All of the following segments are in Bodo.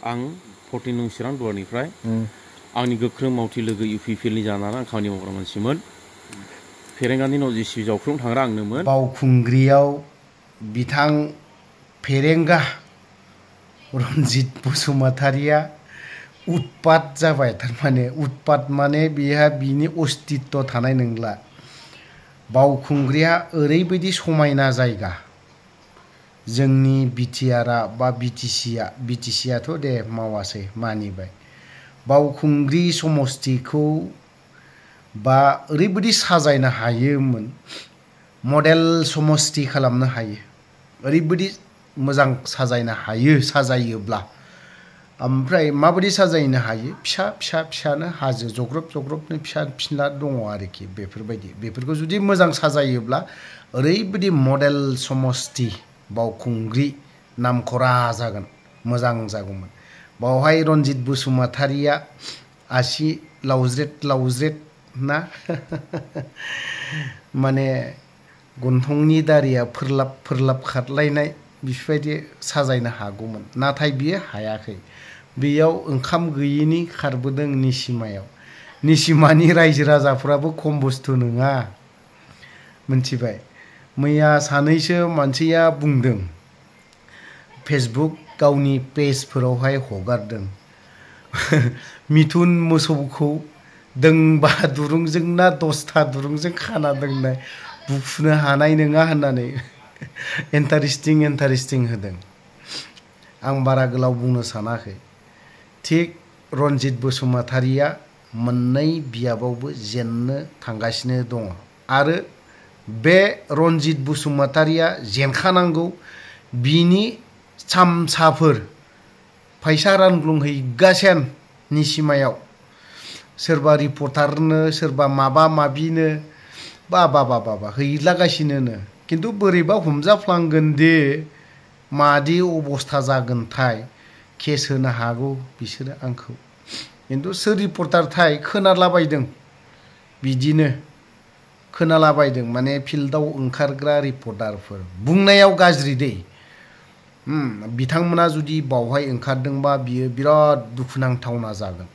आं 14 नं चिरां दुवारनिफ्राय आंनि गोख्रों मावथि लोगो UPPLनि जानानै आं खामानि मावग्रा मानसिमोन फेरेंगानि न' जिसि जावख्रुं थांग्रा आंनोमोन बावखुंग्रियाव बिथां फेरेंगा रनजित बसुमतारिया उत्पात जाबाय थारमाने उत्पात माने बिहा बिनि अस्तित्व थानाय नंला बावखुंग्रिया ओरैबायदि समायना जायगा जोंनि बिटिआरआ बा बिटिसिआथ' दे मावासै मानिबाय बावखुंग्रि समस्तिखौ बा ओरैबायदि साजायनो हायोमोन मडेल समस्ति खालामनो हायो ओरैबायदि मोजां साजायनो हायो साजायोब्ला ओमफ्राय माबायदि साजायनो हायो फिसा फिसा फिसानो हाजो जग्रब जग्रबनो फिसा फिनला दङ आरोखि बेफोरखौ जुदि मोजां साजायोब्ला ओरैबायदि मडेल समस्ति बावखुंग्रि नामखरा जागोन मोजां जागौमोन बावहाय रनजित बसुमतारिया आसि लावज्रेद ना माने गन्थंनि दारिया फोरलाब खारलायनाय बेफोरबायदि साजायनो हागौमोन नाथाय बियो हायाखै बेयाव ओंखाम गैयिनि खारबोदों निसिमानि रायजो राजाफ्राबो खम बुस्थु नङा मोनथिबाय मैया सानैसो मानसिया बुंदों फेसबुक गावनि पेजफोरावहाय हगारदों मिथुन मोसौखौ दोंबा दुरुंजों ना 10था दुरुंजों खाना दोननाय बुखुनो हानाय नङा होननानै इन्टारेस्टिं होदों आं बारा गोलाव बुंनो सानाखै थिग रनजित बसुमतारिया मोननै बियाबावबो जेननो थांगासिनो दङ आरो बे रनजित बसुमतारिया जेनखानांगौ बिनि सामसाफोर फैसा रानग्लुंहैगासिनो निसिमायाव सोरबा रिपर्टारनो सोरबा माबा माबिनो बा हैलागासिनो किन्तु बोरैबा हमजाफ्लांगोन दे मादि अबस्था जागोनथाय केस होनो हागौ बिसोरो आंखौ किन्तु सोर रिपर्टारथाय खोनालाबायदों बिदिनो खोनालाबायदों माने फिल्डआव ओंखारग्रा रिपर्टारफोर बुंनायाव गाज्रि दै बिथांमोना जुदि बावहाय ओंखारदोंबा बियो बिराद दुखुनांथावना जागोन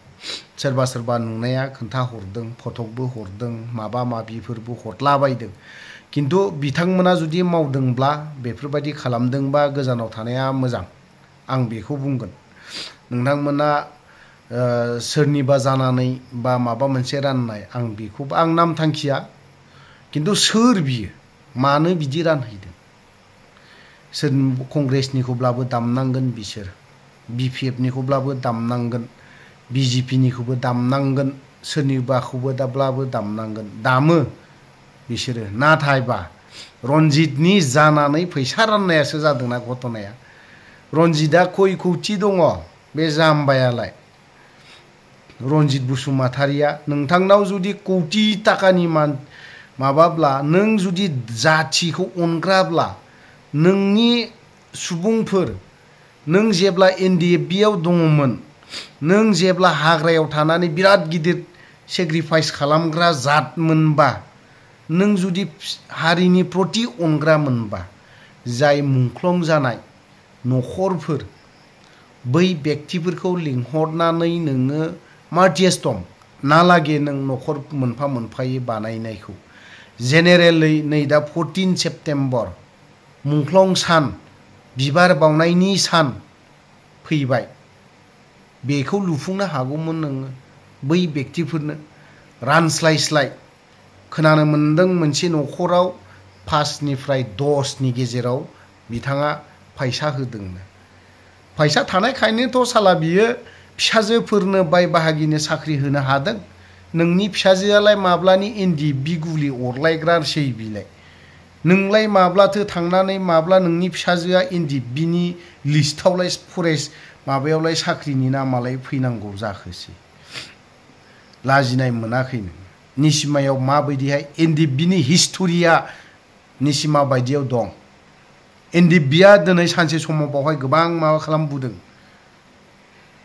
सोरबा नुनाया खोन्थाहरदों फटकबो हरदों माबा माबिफोरबो हरलाबायदों किन्तु बिथांमोना जुदि मावदोंब्ला बेफोरबायदि खालामदोंबा गोजानाव थानाया मोजां आं बेखौ बुंगोन नोंथांमोना सोरनिबा जानानै बा माबा मोनसे राननाय आं बेखौबो आं नाम थांखिया किन्तु सोर बियो मानो बिदि रानहैदों सोर कंग्रेसनिखौब्लाबो दामनांगोन बिसोर BPFनिखौब्लाबो दामनांगोन BJPनिखौबो दामनांगोन सोरनिबाखौबो दाब्लाबो दामनांगोन दामो बिसोरो नाथायबा रनजितनि जानानै फैसा राननायासो जादोंना घटनाया रनजितआ खय कौटि दङ बे जाम्बायालाय रनजित बसुमतारिया नोंथांनाव जुदि कौटि ताकानि माबाब्ला नों जुदि जाथिखौ अनग्राब्ला नोंनि सुबुंफोर नों जेब्ला NDFBआव दङमोन नों जेब्ला हाग्रायाव थानानै बिराद गिदिर सेक्रिफाइस खालामग्रा जात मोनबा नों जुदि हारिनि प्रति अनग्रा मोनबा जाय मुंख्लं जानाय नखरफोर बै व्यक्तिफोरखौ लिंहरनानै नोङो मार्टियेस्टम नालागे नों नखर मोनफा मोनफायै बानायनायखौ जेनेरेलै नै दा 14 सेप्टेम्बर मुंख्लं सान बिबार बावनायनि सान फैबाय बेखौ लुफुंनो हागौमोन नोङो बै व्यक्तिफोरनो रानस्लायस्लाय खोनानो मोनदों मोनसे नखराव 5 निफ्राय 10 नि गेजेराव बिथाङा फैसा होदोंनो फैसा थानायखायनोथ' साला बियो फिसाजोफोरनो बाय बाहागिनो साख्रि होनो हादों नोंनि फिसाजोआलाय माब्लानि NDFB गुलि अरलायग्रासै बिलाय नोंलाय माब्लाथो थांनानै माब्ला नोंनि फिसाजोआ NDFBनि लिस्टआवलाय फरेस्ट माबायावलाय साख्रिनि नामालाय फैनांगौ जाखोसै लाजिनाय मोनाखै नों निसिमायाव माबायदिहाय NDFBनि हिस्टरिया निसिमा बायदियाव दं NDFBआ दिनै सानसे समाव बावहाय गोबां माबा खालामबोदों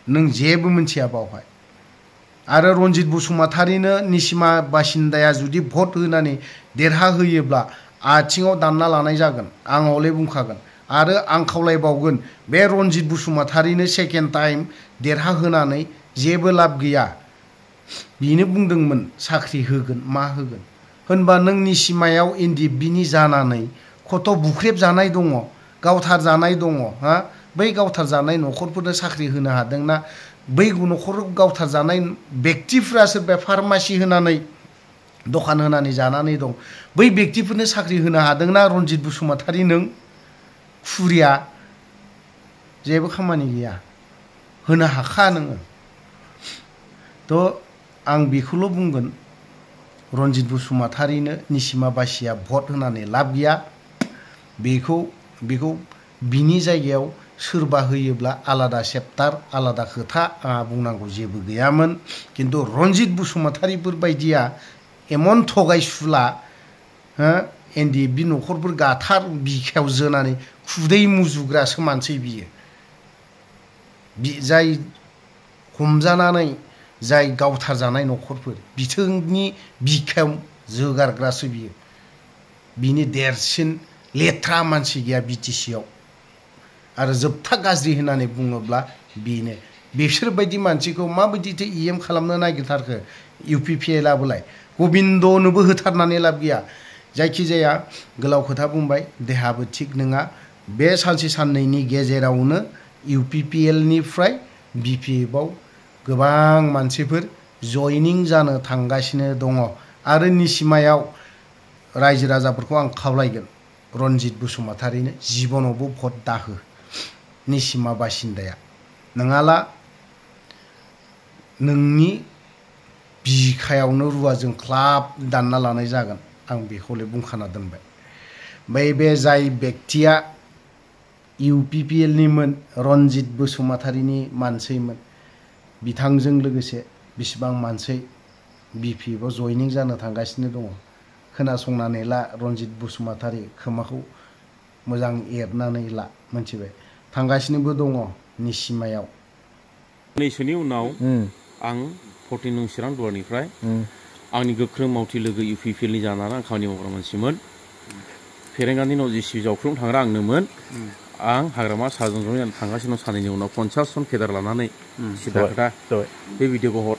नों जेबो मिथिया बावहाय आरो रनजित बसुमतारिनो निसिमा बासिन्दाया जुदि भट होनानै देरहा होयोब्ला आथिङाव दानना लानाय जागोन आं हले बुंखागोन आरो आं खावलायबावगोन बे रनजित बसुमतारिनो सेकेन्ड टाइम देरहाहोनानै जेबो लाब गैया बिनो बुंदोंमोन साख्रि होगोन मा होगोन होनबा नोंनि सिमायाव एनडिएफबिनि जानानै खथ' बुख्रेब जानाय दङ गावथार जानाय दङ हा बै गावथार जानाय न'खरफोरनो साख्रि होनो हादोंना बै न'खर गावथार जानाय व्यक्तिफ्रा सोरबा फार्मासि होनानै दखान होनानै जानानै दं बै व्यक्तिफोरनो साख्रि होनो हादोंना रनजित बसुमतारि नों खुरिया जेबो खामानि गैया होनो हाखा नोङो थ' आं बेखौल' बुंगोन रनजित बसुमतारिनो निसिमा बासिया भट होनानै लाब गैया बेखौ बिनि जायगायाव सोरबा होयोब्ला आलादा चेप्टार आलादा खोथा आंहा बुंनांगौ जेबो गैयामोन किन्तु रनजित बसुमतारिफोर बायदिया एमन थगायसुला एनडिएफबि न'खरफोर गाथार बिखायाव जोनानै खुदै मुजुग्रासो मानसि बियो जाय हमजानानै जाय गावथार जानाय न'खरफोर बिथांनि बिखायाव जोगारग्रासो बियो बिनि देरसिन लेथ्रा मानसि गैया बिटिसिआव आरो जोबथा गाज्रि होननानै बुङोब्ला बेनो बिसोरबायदि मानसिखौ माबायदिथो इएम खालामनो नागिरथारखो इउपिपिएलआबोलाय गबिन्दनोबो होथारनानै लाब गैया जायखिजाया गोलाव खोथा बुंबाय देहाबो थिग नङा बे सानसे साननैनि गेजेरावनो इउपिपिएलनिफ्राय बिपिएफआव गोबां मानसिफोर जयनिं जानो थांगासिनो दङ आरो निसिमायाव रायजो राजाफोरखौ आं खावलायगोन रनजित बसुमतारिनो जिबनावबो भट दाहो निसिमा बासिन्दाया नङाला नोंनि बिखायावनो रुवाजों ख्लाब दानना लानाय जागोन आं बेखौले बुंखाना दोनबाय ओमफ्राय बे जाय व्यक्तिया इउपिपिएलनिमोन रनजित बसुमतारिनि मानसिमोन बिथांजों लोगोसे बिसिबां मानसि बिपिएफआव जयनिं जानो थांगासिनो दङ खोनासंनानै ला रनजित बसुमतारि खोमाखौ मोजां एरनानै ला मोनथिबाय थांगासिनोबो दङ निसिमायाव नैसोनि उनाव आं 14 नं चिरां दुवारनिफ्राय आंनि गोख्रों मावथि लोगो इउपिपिएलनि जानानै आं खामानि मावग्रा मानसिमोन फेरेंगानि न' जिसिबि जावख्रुं थांग्रा आंनोमोन आं हाग्रामा साहाजों थांगासिनो सानैनि उनाव 50 जन केदार लानानै सिदा खोथा बे भिडिअखौ हर